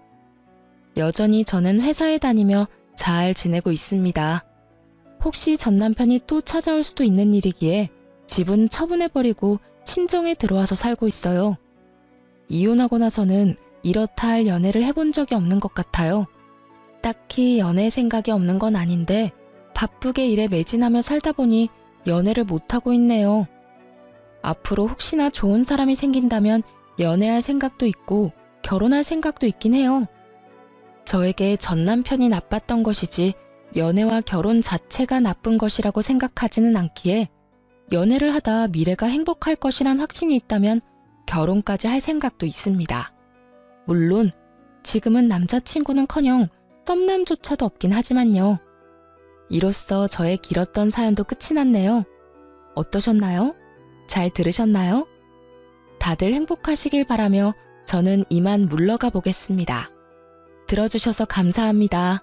여전히 저는 회사에 다니며 잘 지내고 있습니다. 혹시 전 남편이 또 찾아올 수도 있는 일이기에 집은 처분해버리고 친정에 들어와서 살고 있어요. 이혼하고 나서는 이렇다 할 연애를 해본 적이 없는 것 같아요. 딱히 연애 생각이 없는 건 아닌데 바쁘게 일에 매진하며 살다 보니 연애를 못하고 있네요. 앞으로 혹시나 좋은 사람이 생긴다면 연애할 생각도 있고 결혼할 생각도 있긴 해요. 저에게 전 남편이 나빴던 것이지 연애와 결혼 자체가 나쁜 것이라고 생각하지는 않기에 연애를 하다 미래가 행복할 것이란 확신이 있다면 결혼까지 할 생각도 있습니다. 물론 지금은 남자친구는커녕 썸남조차도 없긴 하지만요. 이로써 저의 길었던 사연도 끝이 났네요. 어떠셨나요? 잘 들으셨나요? 다들 행복하시길 바라며 저는 이만 물러가 보겠습니다. 들어주셔서 감사합니다.